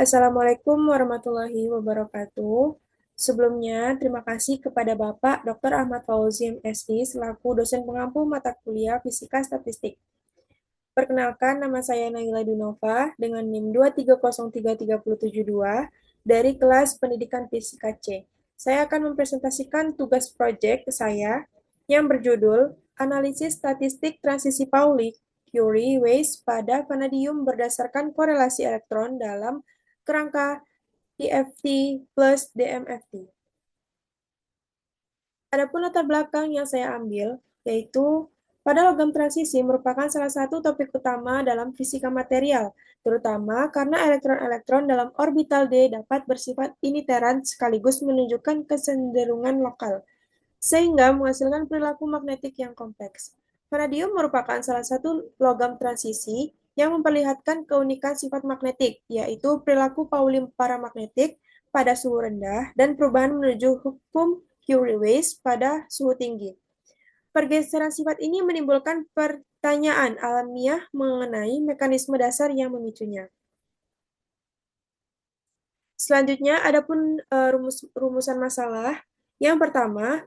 Assalamualaikum warahmatullahi wabarakatuh. Sebelumnya, terima kasih kepada Bapak Dr. Ahmad Fauzi, MSI, selaku dosen pengampu mata kuliah Fisika Statistik. Perkenalkan, nama saya Naila Dunova dengan NIM 2303372 dari kelas Pendidikan Fisika C. Saya akan mempresentasikan tugas proyek saya yang berjudul Analisis Statistik Transisi Pauli-Curie-Weiss pada vanadium berdasarkan korelasi elektron dalam kerangka DFT plus DMFT. Adapun latar belakang yang saya ambil, yaitu pada logam transisi merupakan salah satu topik utama dalam fisika material, terutama karena elektron-elektron dalam orbital D dapat bersifat initeran sekaligus menunjukkan kecenderungan lokal, sehingga menghasilkan perilaku magnetik yang kompleks. Vanadium merupakan salah satu logam transisi yang memperlihatkan keunikan sifat magnetik, yaitu perilaku Pauli paramagnetik pada suhu rendah dan perubahan menuju hukum Curie-Weiss pada suhu tinggi. Pergeseran sifat ini menimbulkan pertanyaan alamiah mengenai mekanisme dasar yang memicunya. Selanjutnya, adapun rumusan masalah. Yang pertama,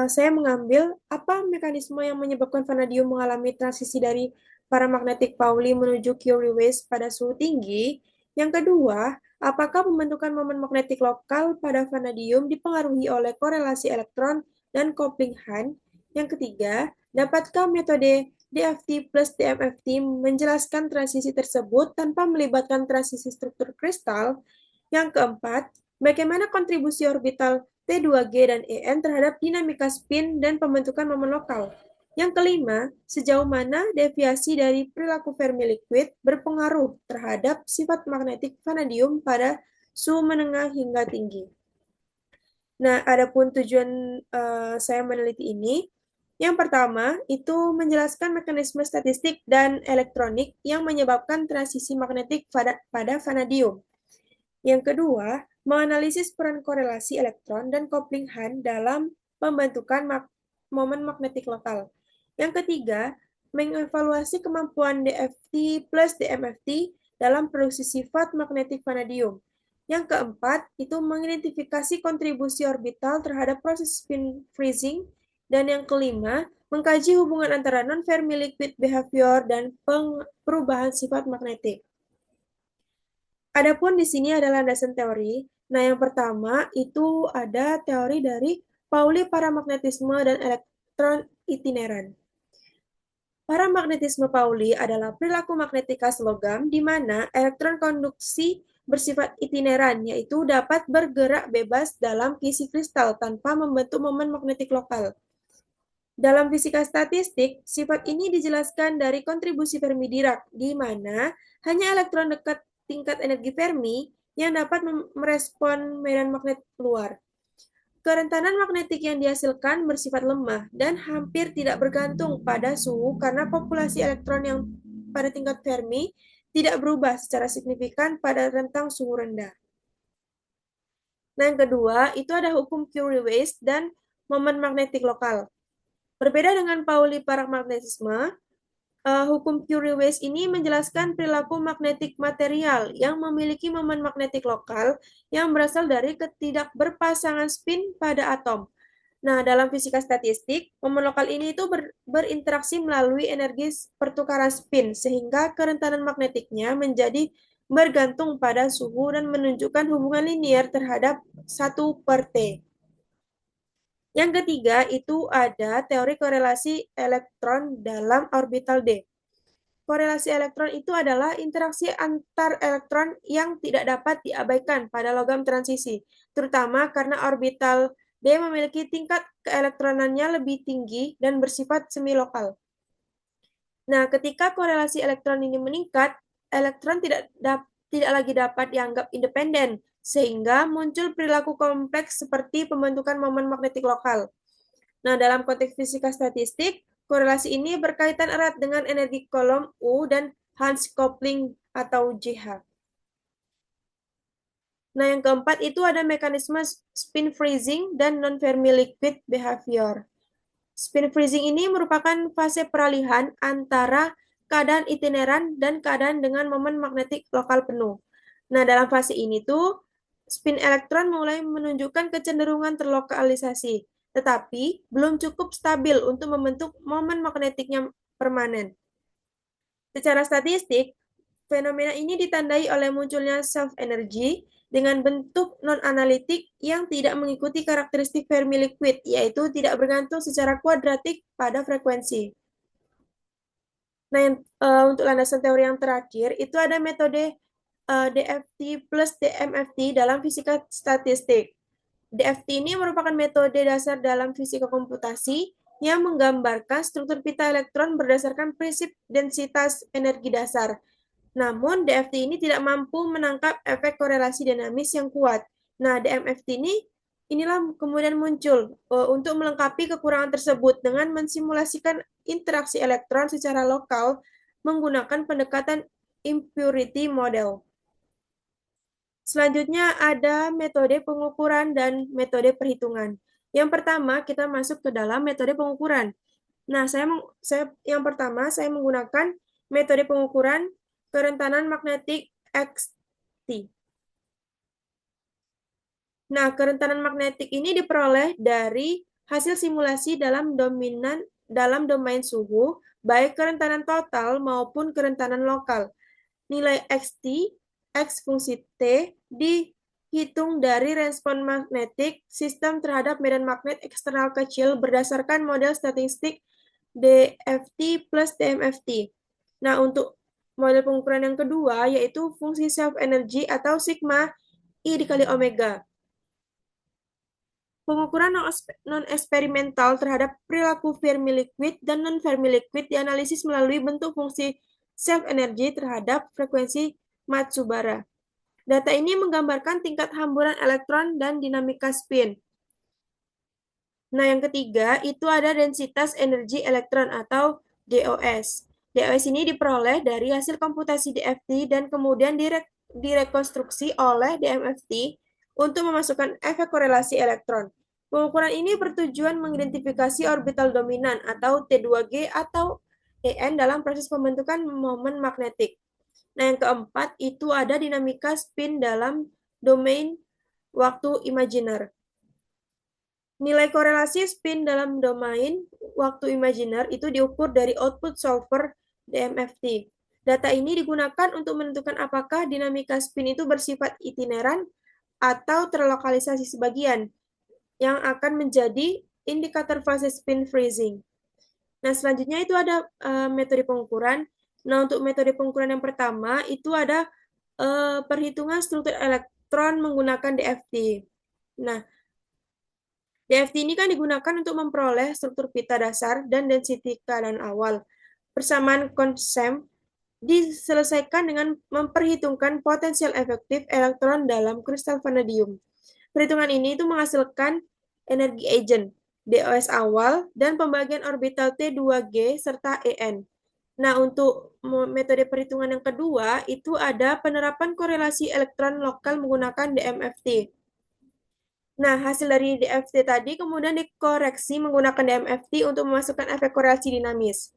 saya mengambil apa mekanisme yang menyebabkan vanadium mengalami transisi dari paramagnetik Pauli menuju Curie-Weiss pada suhu tinggi. Yang kedua, apakah pembentukan momen magnetik lokal pada vanadium dipengaruhi oleh korelasi elektron dan coupling Hahn? Yang ketiga, dapatkah metode DFT plus DMFT menjelaskan transisi tersebut tanpa melibatkan transisi struktur kristal? Yang keempat, bagaimana kontribusi orbital T2G dan EN terhadap dinamika spin dan pembentukan momen lokal? Yang kelima, sejauh mana deviasi dari perilaku Fermi liquid berpengaruh terhadap sifat magnetik vanadium pada suhu menengah hingga tinggi? Nah, adapun tujuan saya meneliti ini, yang pertama itu menjelaskan mekanisme statistik dan elektronik yang menyebabkan transisi magnetik pada vanadium. Yang kedua, menganalisis peran korelasi elektron dan coupling Hahn dalam pembentukan momen magnetik lokal. Yang ketiga, mengevaluasi kemampuan DFT plus DMFT dalam produksi sifat magnetik vanadium. Yang keempat, itu mengidentifikasi kontribusi orbital terhadap proses spin freezing. Dan yang kelima, mengkaji hubungan antara non-Fermi liquid behavior dan perubahan sifat magnetik. Adapun di sini ada landasan teori. Nah, yang pertama itu ada teori dari Pauli paramagnetisme dan elektron itineran. Paramagnetisme Pauli adalah perilaku magnetika logam di mana elektron konduksi bersifat itineran, yaitu dapat bergerak bebas dalam kisi kristal tanpa membentuk momen magnetik lokal. Dalam fisika statistik, sifat ini dijelaskan dari kontribusi Fermi-Dirac, di mana hanya elektron dekat tingkat energi Fermi yang dapat merespon medan magnet luar. Kerentanan magnetik yang dihasilkan bersifat lemah dan hampir tidak bergantung pada suhu karena populasi elektron yang pada tingkat Fermi tidak berubah secara signifikan pada rentang suhu rendah. Nah, yang kedua, itu ada hukum Curie-Weiss dan momen magnetik lokal. Berbeda dengan Pauli paramagnetisme, hukum Curie-Weiss ini menjelaskan perilaku magnetik material yang memiliki momen magnetik lokal yang berasal dari ketidakberpasangan spin pada atom. Nah, dalam fisika statistik, momen lokal ini itu berinteraksi melalui energi pertukaran spin, sehingga kerentanan magnetiknya menjadi bergantung pada suhu dan menunjukkan hubungan linier terhadap 1/T. Yang ketiga itu ada teori korelasi elektron dalam orbital D. Korelasi elektron itu adalah interaksi antar elektron yang tidak dapat diabaikan pada logam transisi, terutama karena orbital D memiliki tingkat keelektronannya lebih tinggi dan bersifat semi-lokal. Nah, ketika korelasi elektron ini meningkat, elektron tidak lagi dapat dianggap independen, sehingga muncul perilaku kompleks seperti pembentukan momen magnetik lokal. Nah, dalam konteks fisika statistik, korelasi ini berkaitan erat dengan energi kolom U dan Hahn coupling atau JH. Nah, yang keempat itu ada mekanisme spin freezing dan non-Fermi liquid behavior. Spin freezing ini merupakan fase peralihan antara keadaan itineran dan keadaan dengan momen magnetik lokal penuh. Nah, dalam fase ini tuh spin elektron mulai menunjukkan kecenderungan terlokalisasi, tetapi belum cukup stabil untuk membentuk momen magnetiknya permanen. Secara statistik, fenomena ini ditandai oleh munculnya self-energy dengan bentuk non-analitik yang tidak mengikuti karakteristik Fermi liquid, yaitu tidak bergantung secara kuadratik pada frekuensi. Nah, untuk landasan teori yang terakhir, itu ada metode DFT plus DMFT dalam fisika statistik. DFT ini merupakan metode dasar dalam fisika komputasi yang menggambarkan struktur pita elektron berdasarkan prinsip densitas energi dasar. Namun, DFT ini tidak mampu menangkap efek korelasi dinamis yang kuat. Nah, DMFT inilah kemudian muncul untuk melengkapi kekurangan tersebut dengan mensimulasikan interaksi elektron secara lokal menggunakan pendekatan impurity model. Selanjutnya ada metode pengukuran dan metode perhitungan. Yang pertama, kita masuk ke dalam metode pengukuran. Nah, yang pertama saya menggunakan metode pengukuran kerentanan magnetik XT. Nah, kerentanan magnetik ini diperoleh dari hasil simulasi dalam domain suhu, baik kerentanan total maupun kerentanan lokal. Nilai XT, X fungsi T, dihitung dari respon magnetik sistem terhadap medan magnet eksternal kecil berdasarkan model statistik DFT plus DMFT. Nah, untuk model pengukuran yang kedua, yaitu fungsi self-energy atau sigma I dikali omega. Pengukuran non-eksperimental terhadap perilaku Fermi liquid dan non-Fermi liquid dianalisis melalui bentuk fungsi self-energy terhadap frekuensi Matsubara. Data ini menggambarkan tingkat hamburan elektron dan dinamika spin. Nah, yang ketiga itu ada densitas energi elektron atau DOS. DOS ini diperoleh dari hasil komputasi DFT dan kemudian direkonstruksi oleh DMFT untuk memasukkan efek korelasi elektron. Pengukuran ini bertujuan mengidentifikasi orbital dominan atau T2G atau EN dalam proses pembentukan momen magnetik. Nah, yang keempat itu ada dinamika spin dalam domain waktu imajiner. Nilai korelasi spin dalam domain waktu imajiner itu diukur dari output solver DMFT. Data ini digunakan untuk menentukan apakah dinamika spin itu bersifat itineran atau terlokalisasi sebagian, yang akan menjadi indikator fase spin freezing. Nah, selanjutnya itu ada metode pengukuran. Nah, untuk metode pengukuran yang pertama itu ada perhitungan struktur elektron menggunakan DFT. Nah, DFT ini kan digunakan untuk memperoleh struktur pita dasar dan density keadaan awal. Persamaan konsep diselesaikan dengan memperhitungkan potensial efektif elektron dalam kristal vanadium. Perhitungan ini itu menghasilkan energi agent, DOS awal, dan pembagian orbital T2G serta EN. Nah, untuk metode perhitungan yang kedua, itu ada penerapan korelasi elektron lokal menggunakan DMFT. Nah, hasil dari DFT tadi kemudian dikoreksi menggunakan DMFT untuk memasukkan efek korelasi dinamis.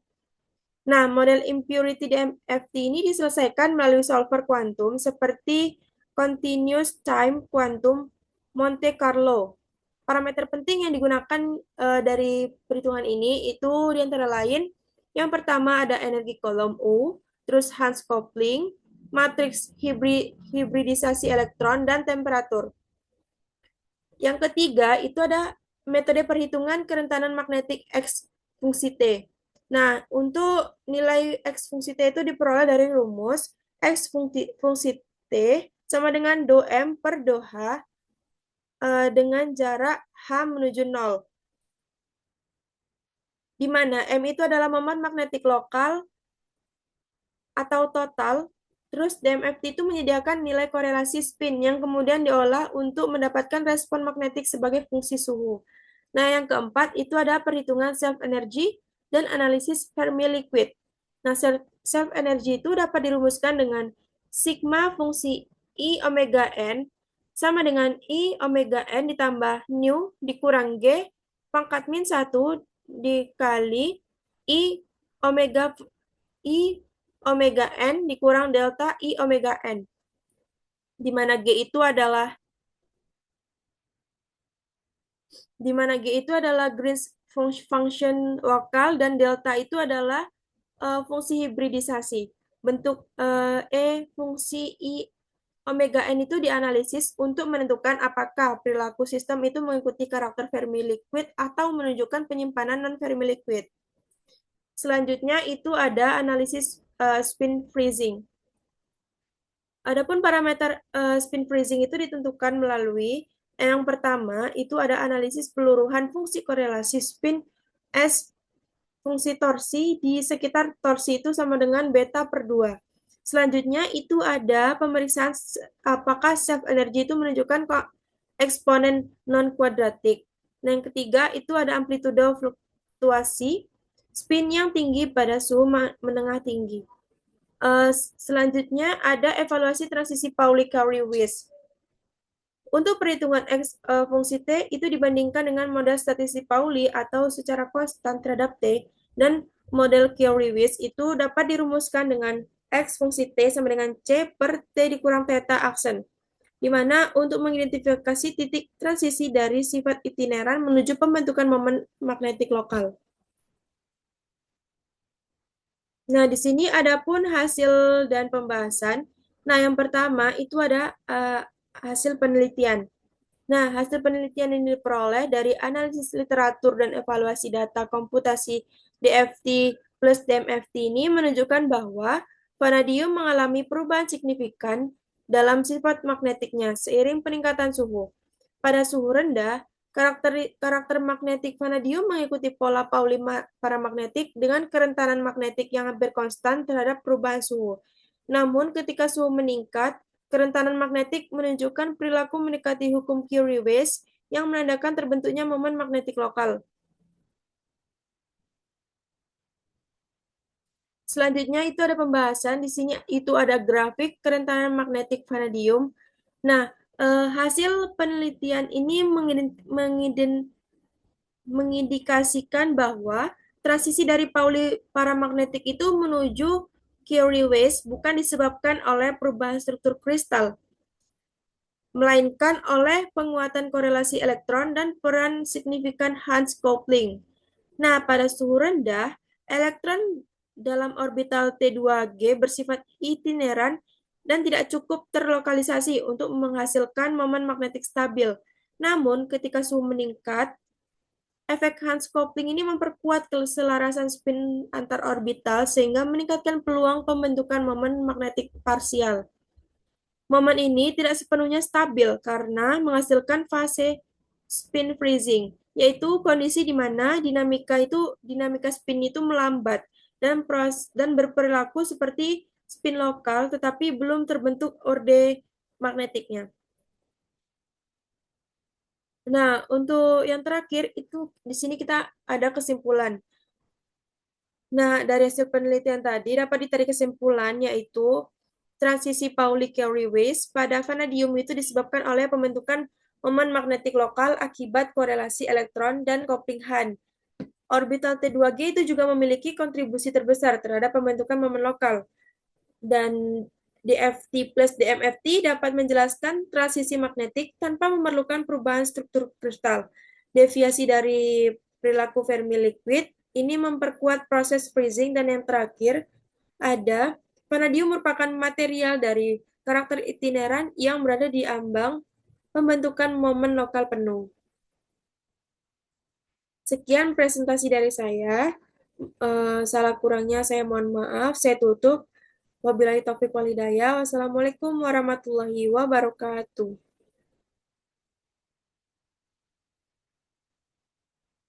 Nah, model impurity DMFT ini diselesaikan melalui solver kuantum seperti continuous time quantum Monte Carlo. Parameter penting yang digunakan dari perhitungan ini itu diantara lain, yang pertama ada energi kolom U, terus Hans coupling, matriks hibridisasi elektron, dan temperatur. Yang ketiga, itu ada metode perhitungan kerentanan magnetik X fungsi T. Nah, untuk nilai X fungsi T itu diperoleh dari rumus X fungsi T sama dengan do M per do H dengan jarak H menuju 0. Di mana M itu adalah momen magnetik lokal atau total. Terus DMFT itu menyediakan nilai korelasi spin yang kemudian diolah untuk mendapatkan respon magnetik sebagai fungsi suhu. Nah, yang keempat itu ada perhitungan self-energy dan analisis Fermi liquid. Nah, self-energy itu dapat dirumuskan dengan sigma fungsi I omega N sama dengan I omega N ditambah nu dikurang G pangkat min 1 dikali I omega N dikurang delta I omega N. di mana G itu adalah Green's function lokal dan delta itu adalah fungsi hibridisasi. Bentuk fungsi I omega n itu dianalisis untuk menentukan apakah perilaku sistem itu mengikuti karakter Fermi liquid atau menunjukkan penyimpanan non-Fermi liquid. Selanjutnya itu ada analisis spin freezing. Adapun parameter spin freezing itu ditentukan melalui yang pertama itu ada analisis peluruhan fungsi korelasi spin S fungsi torsi di sekitar torsi itu sama dengan beta per 2. Selanjutnya itu ada pemeriksaan apakah self energy itu menunjukkan kok eksponen non-kuadratik. Nah, yang ketiga itu ada amplitudo fluktuasi spin yang tinggi pada suhu menengah tinggi. Selanjutnya ada evaluasi transisi Pauli-Curry-Weiss. Untuk perhitungan X fungsi T itu dibandingkan dengan model statistik Pauli atau secara konstan terhadap T dan model Curry-Weiss itu dapat dirumuskan dengan X fungsi T sama dengan C per T dikurang theta aksen, di mana untuk mengidentifikasi titik transisi dari sifat itineran menuju pembentukan momen magnetik lokal. Nah, di sini ada pun hasil dan pembahasan. Nah, yang pertama itu ada hasil penelitian. Nah, hasil penelitian ini diperoleh dari analisis literatur dan evaluasi data komputasi DFT plus DMFT ini menunjukkan bahwa vanadium mengalami perubahan signifikan dalam sifat magnetiknya seiring peningkatan suhu. Pada suhu rendah, karakter magnetik vanadium mengikuti pola Pauli paramagnetik dengan kerentanan magnetik yang hampir konstan terhadap perubahan suhu. Namun, ketika suhu meningkat, kerentanan magnetik menunjukkan perilaku mendekati hukum Curie-Weiss yang menandakan terbentuknya momen magnetik lokal. Selanjutnya itu ada pembahasan, di sini itu ada grafik kerentanan magnetik vanadium. Nah, hasil penelitian ini mengindikasikan bahwa transisi dari Pauli paramagnetik itu menuju Curie-Weiss bukan disebabkan oleh perubahan struktur kristal, melainkan oleh penguatan korelasi elektron dan peran signifikan Hahn coupling. Nah, pada suhu rendah, elektron dalam orbital T2G bersifat itineran dan tidak cukup terlokalisasi untuk menghasilkan momen magnetik stabil. Namun, ketika suhu meningkat, efek Hahn coupling ini memperkuat keselarasan spin antar orbital sehingga meningkatkan peluang pembentukan momen magnetik parsial. Momen ini tidak sepenuhnya stabil karena menghasilkan fase spin freezing, yaitu kondisi di mana dinamika spin itu melambat dan berperilaku seperti spin lokal tetapi belum terbentuk orde magnetiknya. Nah, untuk yang terakhir itu di sini kita ada kesimpulan. Nah, dari hasil penelitian tadi dapat ditarik kesimpulan yaitu transisi Pauli-Curry-Weiss pada vanadium itu disebabkan oleh pembentukan momen magnetik lokal akibat korelasi elektron dan coupling Hahn. Orbital T2G itu juga memiliki kontribusi terbesar terhadap pembentukan momen lokal. Dan DFT plus DMFT dapat menjelaskan transisi magnetik tanpa memerlukan perubahan struktur kristal. Deviasi dari perilaku Fermi liquid ini memperkuat proses freezing, dan yang terakhir ada vanadium merupakan material dari karakter itineran yang berada di ambang pembentukan momen lokal penuh. Sekian presentasi dari saya. Salah kurangnya saya mohon maaf. Saya tutup. Wabillahi taufiq walhidayah. Wassalamualaikum warahmatullahi wabarakatuh.